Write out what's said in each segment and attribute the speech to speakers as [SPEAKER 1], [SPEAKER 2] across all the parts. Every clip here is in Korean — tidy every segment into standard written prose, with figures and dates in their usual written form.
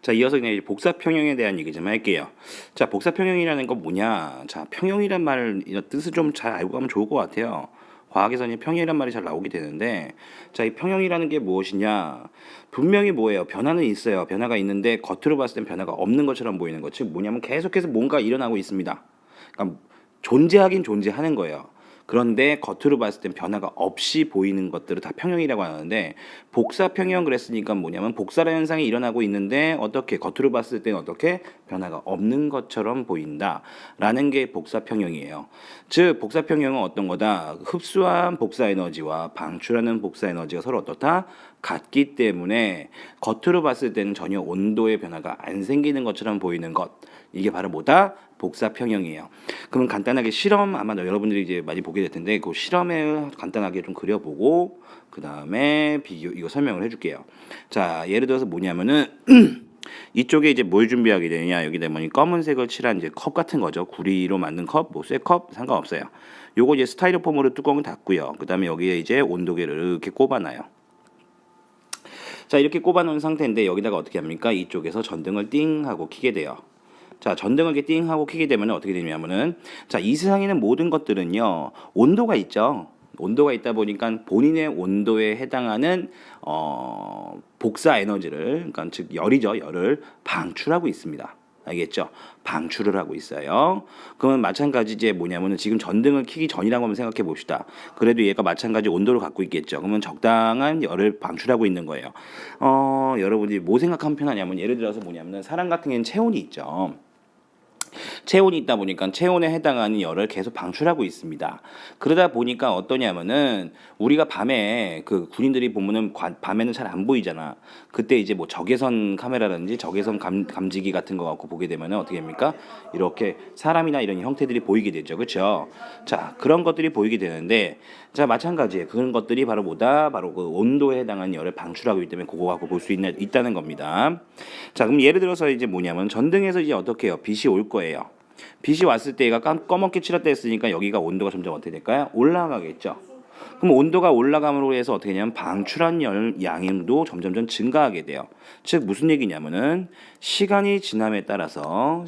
[SPEAKER 1] 자, 이어서 그냥 이제 복사평형에 대한 얘기 좀 할게요. 자, 복사평형이라는 건 뭐냐? 자, 평형이란 말 뜻을 좀 잘 알고 가면 좋을 것 같아요. 과학에서는 평형이란 말이 잘 나오게 되는데, 자, 이 평형이라는 게 무엇이냐? 분명히 뭐예요? 변화는 있어요. 변화가 있는데 겉으로 봤을 땐 변화가 없는 것처럼 보이는 것. 즉 뭐냐면 계속해서 뭔가 일어나고 있습니다. 그러니까 존재하긴 존재하는 거예요. 그런데 겉으로 봤을 땐 변화가 없이 보이는 것들을 다 평형이라고 하는데, 복사평형 그랬으니까 뭐냐면 복사라는 현상이 일어나고 있는데 어떻게 겉으로 봤을 때는 어떻게 변화가 없는 것처럼 보인다라는 게 복사평형이에요. 즉 복사평형은 어떤 거다? 흡수한 복사 에너지와 방출하는 복사 에너지가 서로 어떻다? 같기 때문에 겉으로 봤을 때는 전혀 온도의 변화가 안 생기는 것처럼 보이는 것, 이게 바로 뭐다? 복사평형이에요. 그러면 간단하게 실험 아마 여러분들이 이제 많이 보게 될 텐데, 그 실험을 간단하게 좀 그려보고 그 다음에 비교 이거 설명을 해줄게요. 자, 예를 들어서 뭐냐면은 이쪽에 이제 뭘 준비하게 되느냐, 여기 되면 검은색을 칠한 이제 컵 같은 거죠. 구리로 만든 컵, 뭐 쇠컵 상관없어요. 요거 이제 스타이로폼으로 뚜껑을 닫고요. 그 다음에 여기에 이제 온도계를 이렇게 꼽아놔요. 자, 이렇게 꼽아놓은 상태인데 여기다가 어떻게 합니까? 이쪽에서 전등을 띵 하고 켜게 돼요. 자, 전등을 이렇게 띵 하고 켜게 되면 어떻게 되냐면은, 자, 이 세상에는 모든 것들은요 온도가 있죠. 온도가 있다 보니까 본인의 온도에 해당하는 복사 에너지를, 그러니까 즉 열이죠, 열을 방출하고 있습니다. 알겠죠? 방출을 하고 있어요. 그러면 마찬가지 이제 뭐냐면은 지금 전등을 켜기 전이라고 한번 생각해 봅시다. 그래도 얘가 마찬가지 온도를 갖고 있겠죠. 그러면 적당한 열을 방출하고 있는 거예요. 여러분들이 뭐 생각하면 편하냐면, 예를 들어서 뭐냐면은 사람 같은 경우는 체온이 있죠. 체온이 있다 보니까 체온에 해당하는 열을 계속 방출하고 있습니다. 그러다 보니까 어떠냐면은 우리가 밤에 그 군인들이 보면은 밤에는 잘 안 보이잖아. 그때 이제 뭐 적외선 카메라라든지 적외선 감지기 같은 거 갖고 보게 되면은 어떻게 됩니까? 이렇게 사람이나 이런 형태들이 보이게 되죠. 그렇죠? 자, 그런 것들이 보이게 되는데, 자, 마찬가지에 그런 것들이 바로 뭐다? 바로 그 온도에 해당하는 열을 방출하고 있기 때문에 그거 갖고 볼 수 있다는 겁니다. 자, 그럼 예를 들어서 이제 뭐냐면 전등에서 이제 어떻게 해요? 빛이 올 거예요. 빛이 왔을 때 얘가 검게 칠했다 했으니까 여기가 온도가 점점 어떻게 될까요? 올라가겠죠. 그럼 온도가 올라감으로 해서 어떻게 되냐면 방출한 열 양도 점점점 증가하게 돼요. 즉 무슨 얘기냐면은 시간이 지남에 따라서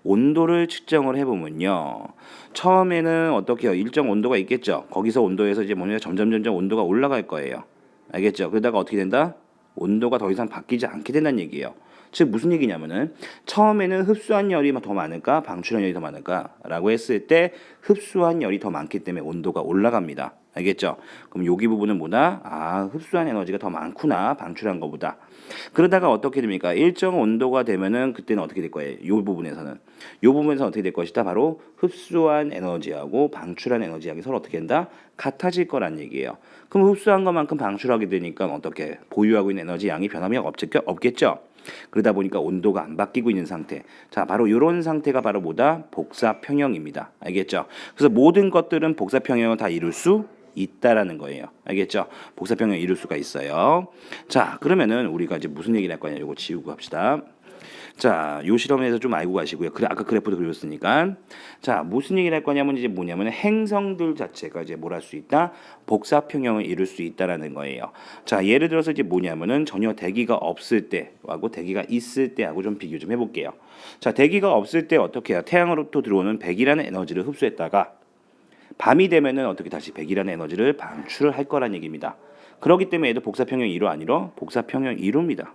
[SPEAKER 1] 온도를 측정을 해보면요, 처음에는 어떻게 해요? 일정 온도가 있겠죠. 거기서 온도에서 이제 뭐냐, 점점 온도가 올라갈 거예요. 알겠죠? 그러다가 어떻게 된다? 온도가 더 이상 바뀌지 않게 된다는 얘기예요. 즉 무슨 얘기냐면은 처음에는 흡수한 열이 더 많을까 방출한 열이 더 많을까라고 했을 때 흡수한 열이 더 많기 때문에 온도가 올라갑니다. 알겠죠? 그럼 여기 부분은 뭐다? 아, 흡수한 에너지가 더 많구나, 방출한 것보다. 그러다가 어떻게 됩니까? 일정 온도가 되면은 그때는 어떻게 될 거예요? 이 부분에서 어떻게 될 것이다? 바로 흡수한 에너지하고 방출한 에너지하고 서로 어떻게 된다? 같아질 거란 얘기예요. 그럼 흡수한 것만큼 방출하게 되니까 어떻게 보유하고 있는 에너지 양이 변함이 없겠죠? 그러다 보니까 온도가 안 바뀌고 있는 상태. 자, 바로 이런 상태가 바로 뭐다? 복사평형입니다. 알겠죠? 그래서 모든 것들은 복사평형을 다 이룰 수 있다라는 거예요. 알겠죠? 복사평형 이룰 수가 있어요. 자, 그러면은 우리가 이제 무슨 얘기를 할 거냐? 이거 지우고 합시다. 자, 요 실험에서 좀 알고 가시고요. 그래, 아까 그래프도 그렸으니까. 자, 무슨 얘기를 할 거냐면 이제 뭐냐면 행성들 자체가 이제 뭘 할 수 있다? 복사평형을 이룰 수 있다라는 거예요. 자, 예를 들어서 이제 뭐냐면은 전혀 대기가 없을 때하고 대기가 있을 때하고 좀 비교 좀 해볼게요. 자, 대기가 없을 때 어떻게 해요? 태양으로부터 들어오는 백이라는 에너지를 흡수했다가 밤이 되면은 어떻게 다시 백이라는 에너지를 방출을 할 거란 얘기입니다. 그렇기 때문에 얘도 복사평형 이루 안 이루? 복사평형 이루입니다.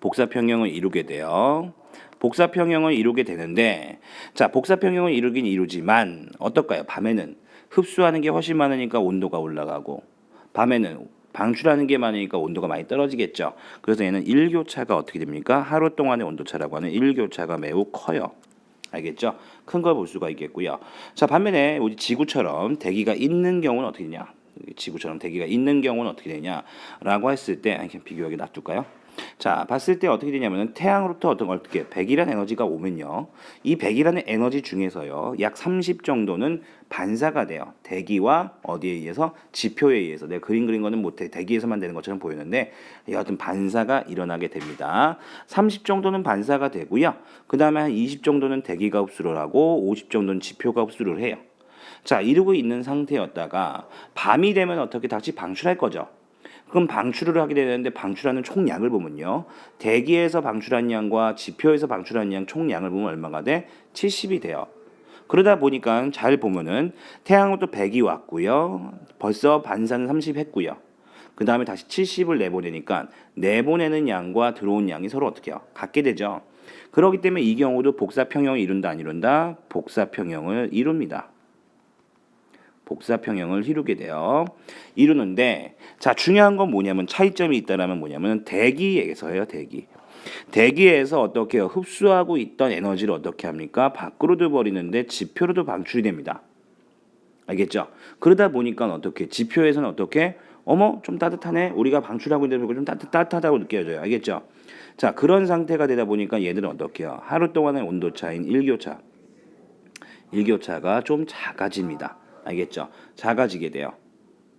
[SPEAKER 1] 복사평형을 이루게 돼요. 복사평형을 이루게 되는데, 자, 복사평형을 이루긴 이루지만 어떨까요? 밤에는 흡수하는 게 훨씬 많으니까 온도가 올라가고, 밤에는 방출하는 게 많으니까 온도가 많이 떨어지겠죠. 그래서 얘는 일교차가 어떻게 됩니까? 하루 동안의 온도차라고 하는 일교차가 매우 커요. 알겠죠? 큰 걸 볼 수가 있겠고요. 자, 반면에 우리 지구처럼 대기가 있는 경우는 어떻게 되냐? 지구처럼 대기가 있는 경우는 어떻게 되냐라고 했을 때, 그냥 비교하게 놔둘까요? 자, 봤을 때 어떻게 되냐면은 태양으로부터 어떻게 백이라는 에너지가 오면요, 이 백이라는 에너지 중에서요 약 30 정도는 반사가 돼요. 대기와 어디에 의해서? 지표에 의해서. 내가 그린 거는 못해, 대기에서만 되는 것처럼 보이는데 여하튼 반사가 일어나게 됩니다. 30 정도는 반사가 되고요, 그 다음에 한 20 정도는 대기가 흡수를 하고 50 정도는 지표가 흡수를 해요. 자, 이러고 있는 상태였다가 밤이 되면 어떻게 다시 방출할 거죠. 그럼 방출을 하게 되는데 방출하는 총량을 보면요. 대기에서 방출한 양과 지표에서 방출한 양 총량을 보면 얼마가 돼? 70이 돼요. 그러다 보니까 잘 보면은 태양으로부터 100이 왔고요. 벌써 반사는 30 했고요. 그 다음에 다시 70을 내보내니까 내보내는 양과 들어온 양이 서로 어떻게 해요? 같게 되죠. 그렇기 때문에 이 경우도 복사평형을 이룬다 안 이룬다? 복사평형을 이룹니다. 복사평형을 이루게 돼요. 이루는데 자 중요한 건 뭐냐면 차이점이 있다라면 뭐냐면 대기에서예요. 대기에서 어떻게 해요? 흡수하고 있던 에너지를 어떻게 합니까? 밖으로도 버리는데 지표로도 방출이 됩니다. 알겠죠? 그러다 보니까 어떻게 지표에서는 어떻게 어머 좀 따뜻하네 우리가 방출하고 있는데 좀 따뜻하다고 느껴져요. 알겠죠? 자 그런 상태가 되다 보니까 얘들은 어떻게 해요? 하루 동안의 온도차인 일교차가 좀 작아집니다. 알겠죠? 작아지게 돼요.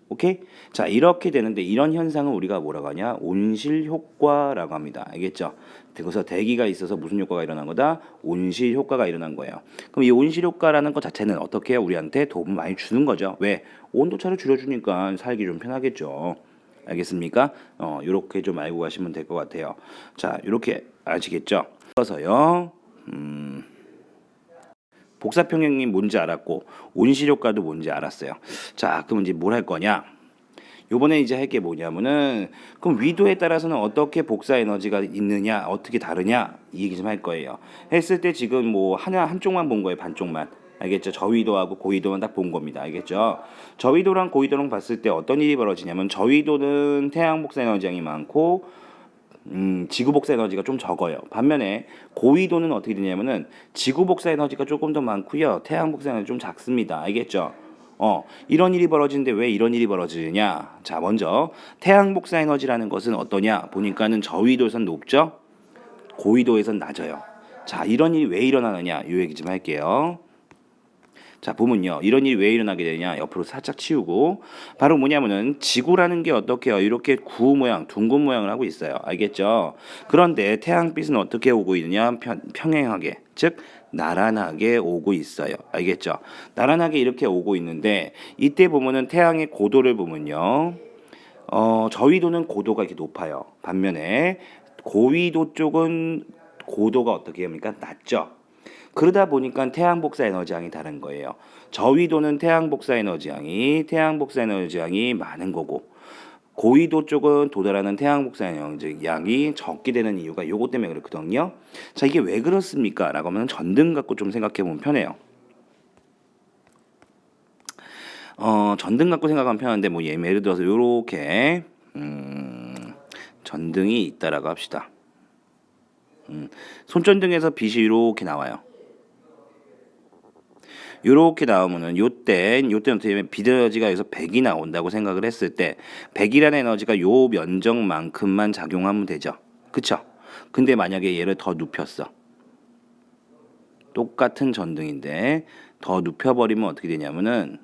[SPEAKER 1] 오케이? 자 이렇게 되는데 이런 현상을 우리가 뭐라고 하냐? 온실 효과라고 합니다. 알겠죠? 그래서 대기가 있어서 무슨 효과가 일어난 거다? 온실 효과가 일어난 거예요. 그럼 이 온실 효과라는 것 자체는 어떻게 해요? 우리한테 도움을 많이 주는 거죠. 왜? 온도차를 줄여주니까 살기 좀 편하겠죠. 알겠습니까? 요렇게 좀 알고 가시면 될 것 같아요. 자 요렇게 아시겠죠? 그래서요. 복사평형이 뭔지 알았고 온실효과도 뭔지 알았어요. 자, 그럼 이제 뭘 할 거냐? 요번에 이제 할 게 뭐냐면은 그럼 위도에 따라서는 어떻게 복사 에너지가 있느냐, 어떻게 다르냐 이 얘기 좀 할 거예요. 했을 때 지금 뭐 한쪽만 본 거예요, 반쪽만. 알겠죠? 저위도하고 고위도만 딱 본 겁니다. 알겠죠? 저위도랑 고위도랑 봤을 때 어떤 일이 벌어지냐면 저위도는 태양 복사 에너지량이 많고 지구 복사 에너지가 좀 적어요. 반면에 고위도는 어떻게 되냐면은 지구 복사 에너지가 조금 더 많고요. 태양 복사 에너지 좀 작습니다. 알겠죠? 이런 일이 벌어지는데 왜 이런 일이 벌어지느냐? 자, 먼저 태양 복사 에너지라는 것은 어떠냐? 보니까는 저위도에선 높죠? 고위도에선 낮아요. 자, 이런 일이 왜 일어나느냐? 이 얘기 좀 할게요. 자 보면요 이런 일이 왜 일어나게 되냐 옆으로 살짝 치우고 바로 뭐냐면은 지구라는 게 어떻게 해요 이렇게 구 모양 둥근 모양을 하고 있어요 알겠죠 그런데 태양빛은 어떻게 오고 있느냐 평행하게 즉 나란하게 오고 있어요 알겠죠 나란하게 이렇게 오고 있는데 이때 보면은 태양의 고도를 보면요 저위도는 고도가 이렇게 높아요 반면에 고위도 쪽은 고도가 어떻게 합니까 낮죠 그러다 보니까 태양 복사 에너지량이 다른 거예요. 저위도는 태양 복사 에너지량이 많은 거고 고위도 쪽은 도달하는 태양 복사 에너지량이 적게 되는 이유가 요것 때문에 그렇거든요. 자 이게 왜 그렇습니까? 라고 하면 전등 갖고 좀 생각해 보면 편해요. 전등 갖고 생각하면 편한데 뭐 예를 들어서 요렇게 전등이 있다라고 합시다. 손전등에서 빛이 이렇게 나와요. 요렇게 나오면은 요때는 어떻게 되면 빛 에너지가 여기서 100이 나온다고 생각을 했을 때 100이라는 에너지가 요 면적만큼만 작용하면 되죠. 그쵸? 근데 만약에 얘를 더 눕혔어. 똑같은 전등인데 더 눕혀버리면 어떻게 되냐면은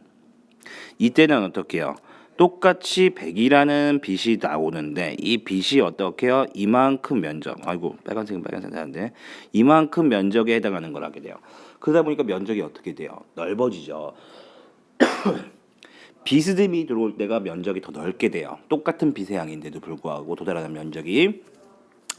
[SPEAKER 1] 이때는 어떻게 해요? 똑같이 100이라는 빛이 나오는데 이 빛이 어떻게 해요? 이만큼 면적 아이고 빨간색은 하는데 이만큼 면적에 해당하는 걸 하게 돼요. 그러다 보니까 면적이 어떻게 돼요? 넓어지죠. 비스듬히 들어올 때가 면적이 더 넓게 돼요. 똑같은 빛의 양인데도 불구하고 도달하는 면적이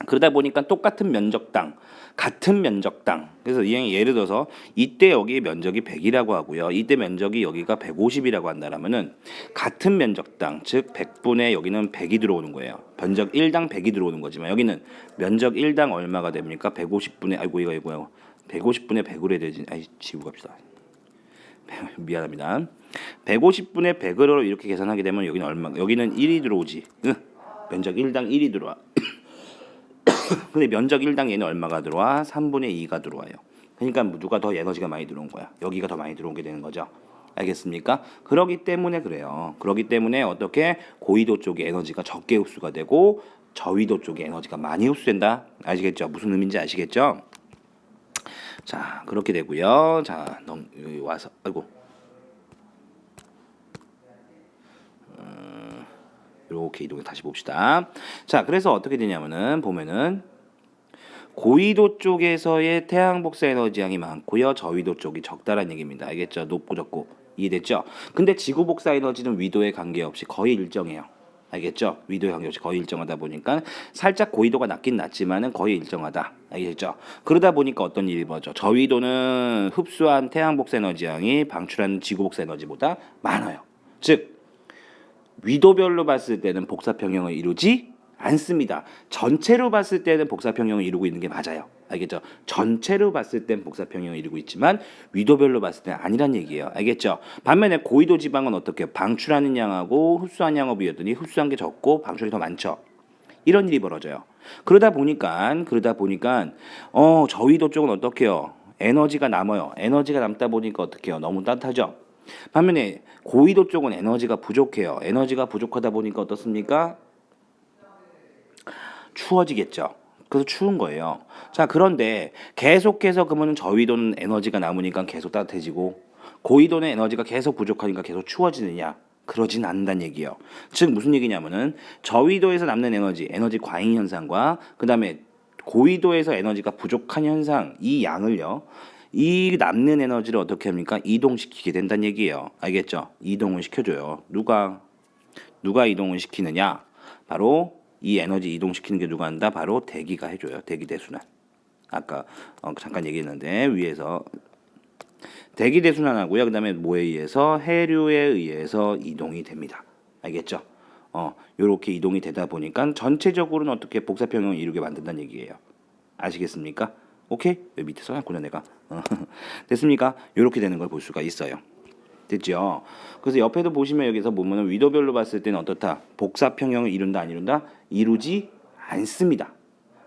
[SPEAKER 1] 그러다 보니까 똑같은 면적당 같은 면적당 그래서 이 예를 들어서 이때 여기 면적이 100이라고 하고요. 이때 면적이 여기가 150이라고 한다면은 같은 면적당 즉 100분의 여기는 100이 들어오는 거예요. 면적 1당 100이 들어오는 거지만 여기는 면적 1당 얼마가 됩니까? 150분의 아이고 이거요. 150분의 100으로 해야 되지. 아이 지우고 갑시다. 미안합니다. 150분의 100으로 이렇게 계산하게 되면 여기는 얼마? 여기는 1이 들어오지. 면적 1당 1이 들어와. 근데 면적 1당 얘는 얼마가 들어와? 3분의 2가 들어와요. 그러니까 누가 더 에너지가 많이 들어온 거야? 여기가 더 많이 들어오게 되는 거죠. 알겠습니까? 그러기 때문에 그래요. 그러기 때문에 어떻게 고위도 쪽에 에너지가 적게 흡수가 되고 저위도 쪽에 에너지가 많이 흡수된다. 아시겠죠? 무슨 의미인지 아시겠죠? 자, 그렇게 되고요. 자, 여기 와서 아이고. 이렇게 이동해 다시 봅시다. 자, 그래서 어떻게 되냐면은 보면은 고위도 쪽에서의 태양 복사 에너지 양이 많고요. 저위도 쪽이 적다라는 얘기입니다. 알겠죠? 높고 적고 이해됐죠? 근데 지구 복사 에너지는 위도에 관계없이 거의 일정해요. 알겠죠? 위도의 간격이 거의 일정하다 보니까 살짝 고위도가 낮긴 낮지만은 거의 일정하다. 알겠죠? 그러다 보니까 어떤 일이 벌어져? 저위도는 흡수한 태양 복사 에너지 양이 방출하는 지구 복사 에너지보다 많아요. 즉 위도별로 봤을 때는 복사 평형을 이루지 않습니다. 전체로 봤을 때는 복사 평형을 이루고 있는 게 맞아요. 알겠죠? 전체로 봤을 땐 복사 평형을 이루고 있지만 위도별로 봤을 때는 아니란 얘기예요. 알겠죠? 반면에 고위도 지방은 어떻게 방출하는 양하고 흡수한 양을 비교했더니 흡수한 게 적고 방출이 더 많죠. 이런 일이 벌어져요. 그러다 보니까 저위도 쪽은 어떻게요? 에너지가 남아요. 에너지가 남다 보니까 어떻게요? 너무 따뜻하죠. 반면에 고위도 쪽은 에너지가 부족해요. 에너지가 부족하다 보니까 어떻습니까? 추워지겠죠. 그래서 추운 거예요. 자, 그런데 계속해서 그러면 저위도는 에너지가 남으니까 계속 따뜻해지고 고위도는 에너지가 계속 부족하니까 계속 추워지느냐? 그러진 않는다는 얘기예요. 즉 무슨 얘기냐면은 저위도에서 남는 에너지 과잉 현상과 그다음에 고위도에서 에너지가 부족한 현상 이 양을요. 이 남는 에너지를 어떻게 합니까? 이동시키게 된다는 얘기예요. 알겠죠? 이동을 시켜줘요. 누가 이동을 시키느냐? 바로 이 에너지 이동시키는 게 누가 한다? 바로 대기가 해줘요. 대기 대순환. 아까 잠깐 얘기했는데 위에서 대기 대순환하고요. 그다음에 뭐에 의해서 해류에 의해서 이동이 됩니다. 알겠죠? 요렇게 이동이 되다 보니까 전체적으로는 어떻게 복사평형을 이루게 만든다는 얘기예요. 아시겠습니까? 오케이? 여기 밑에 써놨구나 내가. 됐습니까? 요렇게 되는 걸 볼 수가 있어요. 됐죠? 그래서 옆에도 보시면 여기서 보면은 위도별로 봤을 때는 어떻다? 복사평형을 이룬다 안 이룬다? 이루지 않습니다.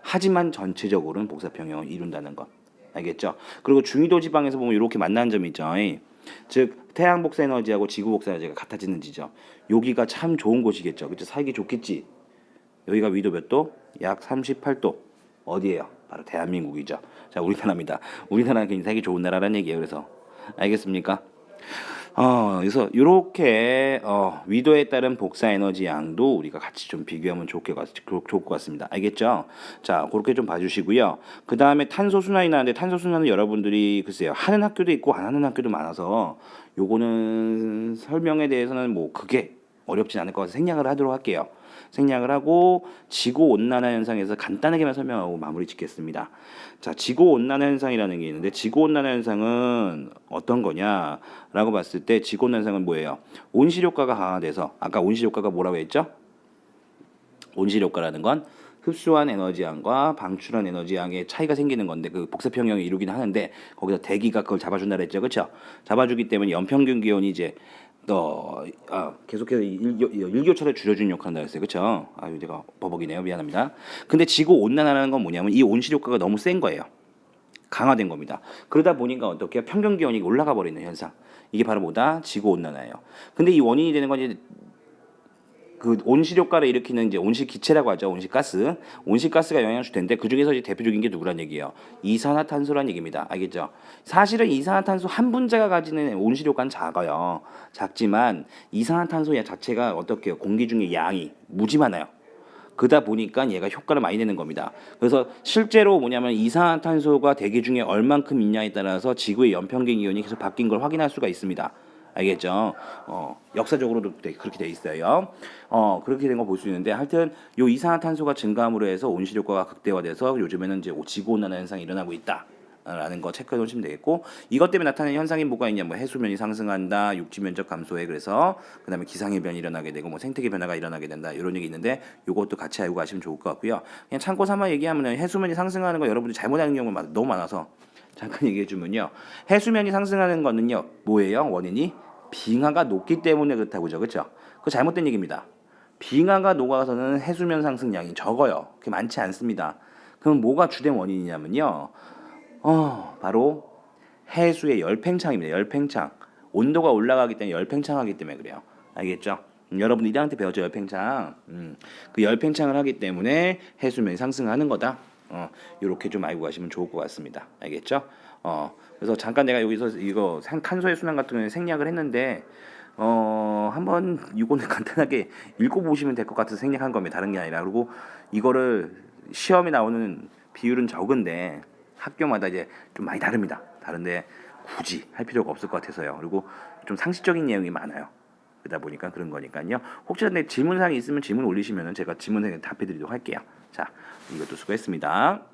[SPEAKER 1] 하지만 전체적으로는 복사평형을 이룬다는 것. 알겠죠? 그리고 중위도 지방에서 보면 이렇게 만나는 점이 있죠. 즉 태양 복사 에너지하고 지구 복사 에너지가 같아지는 지점. 여기가 참 좋은 곳이겠죠. 그렇죠? 살기 좋겠지. 여기가 위도 몇 도? 약 38도. 어디예요? 바로 대한민국이죠. 자, 우리나라입니다. 우리나라는 굉장히 살기 좋은 나라라는 얘기예요. 그래서 알겠습니까? 그래서 이렇게 위도에 따른 복사 에너지 양도 우리가 같이 좀 비교하면 좋을 것 같습니다. 알겠죠? 자, 그렇게 좀 봐주시고요. 그 다음에 탄소 순환이 나는데 탄소 순환은 여러분들이 글쎄요 하는 학교도 있고 안 하는 학교도 많아서 요거는 설명에 대해서는 뭐 그게 어렵진 않을 것 같아서 생략을 하도록 할게요. 생략을 하고 지구 온난화 현상에서 간단하게만 설명하고 마무리 짓겠습니다. 자, 지구 온난화 현상이라는 게 있는데 지구 온난화 현상은 어떤 거냐라고 봤을 때 지구 온난화 현상은 뭐예요? 온실 효과가 강화돼서 아까 온실 효과가 뭐라고 했죠? 온실 효과라는 건 흡수한 에너지 양과 방출한 에너지 양의 차이가 생기는 건데 그 복사평형을 이루긴 하는데 거기서 대기가 그걸 잡아준다 그랬죠, 그렇죠? 잡아주기 때문에 연평균 기온이 이제 계속해서 일교차를 줄여주는 역할을 한다 했어요, 그렇죠? 내가 버벅이네요, 미안합니다. 근데 지구 온난화라는 건 뭐냐면 이 온실 효과가 너무 센 거예요. 강화된 겁니다. 그러다 보니까 어떻게 평균 기온이 올라가 버리는 현상. 이게 바로 뭐다? 지구 온난화예요. 근데 이 원인이 되는 건 이제 그 온실 효과를 일으키는 이제 온실 기체라고 하죠. 온실가스. 온실가스가 영향을 줄 텐데 그 중에서 이제 대표적인 게 누구란 얘기예요? 이산화탄소란 얘기입니다. 알겠죠? 사실은 이산화탄소 한 분자가 가지는 온실 효과는 작아요. 작지만 이산화탄소 자체가 어떻게 해요? 공기 중에 양이 무지 많아요. 그러다 보니까 얘가 효과를 많이 내는 겁니다. 그래서 실제로 뭐냐면 이산화탄소가 대기 중에 얼만큼 있냐에 따라서 지구의 연평균 기온이 계속 바뀐 걸 확인할 수가 있습니다. 알겠죠? 역사적으로도 그렇게 돼 있어요. 그렇게 된 거 볼 수 있는데 하여튼 요 이산화탄소가 증가함으로 해서 온실 효과가 극대화돼서 요즘에는 이제 지구 온난화 현상이 일어나고 있다. 라는 거 체크해 놓으시면 되겠고 이것 때문에 나타나는 현상이 뭐가 있냐 뭐 해수면이 상승한다 육지 면적 감소해 그래서 그다음에 기상이변이 일어나게 되고 뭐 생태계 변화가 일어나게 된다 이런 얘기 있는데 요것도 같이 알고 가시면 좋을 것 같고요 그냥 참고 삼아 얘기하면 해수면이 상승하는 거 여러분들이 잘못 아는 경우가 너무 많아서 잠깐 얘기해 주면요 해수면이 상승하는 거는요 뭐예요 원인이 빙하가 녹기 때문에 그렇다고 그죠 그거 잘못된 얘기입니다 빙하가 녹아서는 해수면 상승량이 적어요 그게 많지 않습니다 그럼 뭐가 주된 원인이냐면요 바로 해수의 열팽창입니다. 열팽창. 온도가 올라가기 때문에 열팽창하기 때문에 그래요. 알겠죠? 여러분 1학년 때 배웠죠 열팽창. 그 열팽창을 하기 때문에 해수면이 상승하는 거다. 이렇게 좀 알고 가시면 좋을 것 같습니다. 알겠죠? 그래서 잠깐 내가 여기서 이거 탄소의 순환 같은 경우에 생략을 했는데 한번 이거는 간단하게 읽어보시면 될 것 같아서 생략한 겁니다. 다른 게 아니라 그리고 이거를 시험에 나오는 비율은 적은데 학교마다 이제 좀 많이 다릅니다. 다른데 굳이 할 필요가 없을 것 같아서요. 그리고 좀 상식적인 내용이 많아요. 그러다 보니까 그런 거니까요. 혹시나 내 질문사항이 있으면 질문 올리시면은 제가 질문에 답해 드리도록 할게요. 자, 이것도 수고했습니다.